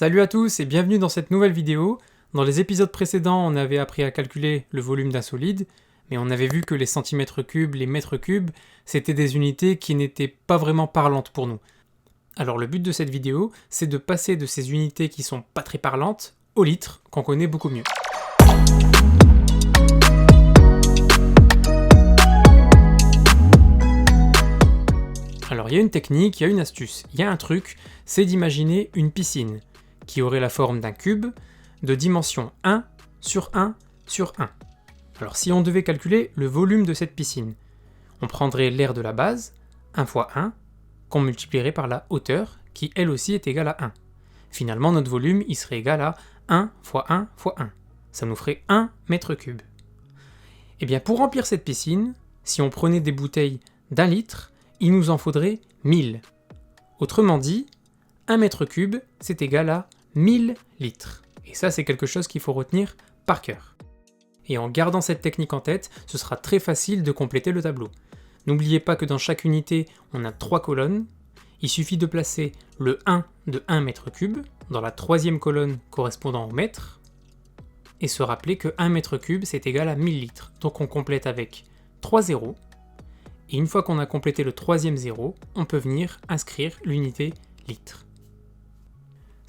Salut à tous et bienvenue dans cette nouvelle vidéo. Dans les épisodes précédents, on avait appris à calculer le volume d'un solide, mais on avait vu que les centimètres cubes, les mètres cubes, c'était des unités qui n'étaient pas vraiment parlantes pour nous. Alors le but de cette vidéo, c'est de passer de ces unités qui sont pas très parlantes au litre, qu'on connaît beaucoup mieux. Alors il y a une technique, il y a une astuce, il y a un truc, c'est d'imaginer une piscine qui aurait la forme d'un cube de dimension 1 sur 1 sur 1. Alors si on devait calculer le volume de cette piscine, on prendrait l'aire de la base, 1 fois 1, qu'on multiplierait par la hauteur, qui elle aussi est égale à 1. Finalement notre volume il serait égal à 1 fois 1 fois 1. Ça nous ferait 1 mètre cube. Et bien pour remplir cette piscine, si on prenait des bouteilles d'1 litre, il nous en faudrait 1000. Autrement dit, 1 mètre cube, c'est égal à 1000 litres. Et ça, c'est quelque chose qu'il faut retenir par cœur. Et en gardant cette technique en tête, ce sera très facile de compléter le tableau. N'oubliez pas que dans chaque unité, on a 3 colonnes. Il suffit de placer le 1 de 1 mètre cube dans la troisième colonne correspondant au mètre, et se rappeler que 1 mètre cube, c'est égal à 1000 litres. Donc on complète avec 3 zéros. Et une fois qu'on a complété le troisième zéro, on peut venir inscrire l'unité litre.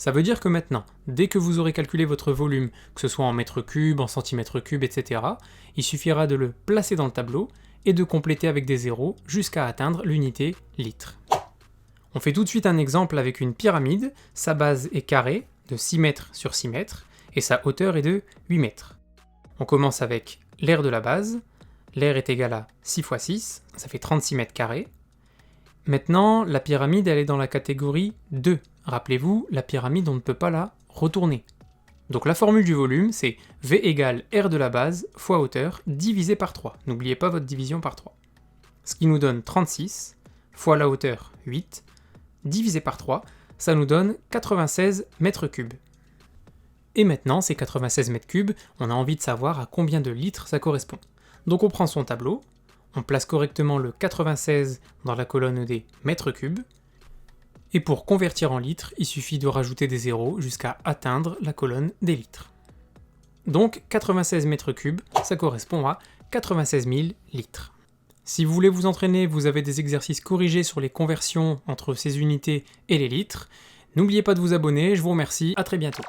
Ça veut dire que maintenant, dès que vous aurez calculé votre volume, que ce soit en mètres cubes, en centimètres cubes, etc., il suffira de le placer dans le tableau et de compléter avec des zéros jusqu'à atteindre l'unité litre. On fait tout de suite un exemple avec une pyramide. Sa base est carrée de 6 mètres sur 6 mètres et sa hauteur est de 8 mètres. On commence avec l'aire de la base. L'aire est égal à 6 fois 6, ça fait 36 mètres carrés. Maintenant, la pyramide, elle est dans la catégorie 2. Rappelez-vous, la pyramide, on ne peut pas la retourner. Donc la formule du volume, c'est V égale R de la base fois hauteur divisé par 3. N'oubliez pas votre division par 3. Ce qui nous donne 36 fois la hauteur 8 divisé par 3, ça nous donne 96 mètres cubes. Et maintenant, ces 96 mètres cubes, on a envie de savoir à combien de litres ça correspond. Donc on prend son tableau, on place correctement le 96 dans la colonne des mètres cubes, et pour convertir en litres, il suffit de rajouter des zéros jusqu'à atteindre la colonne des litres. Donc 96 mètres cubes, ça correspond à 96 000 litres. Si vous voulez vous entraîner, vous avez des exercices corrigés sur les conversions entre ces unités et les litres. N'oubliez pas de vous abonner, je vous remercie, à très bientôt.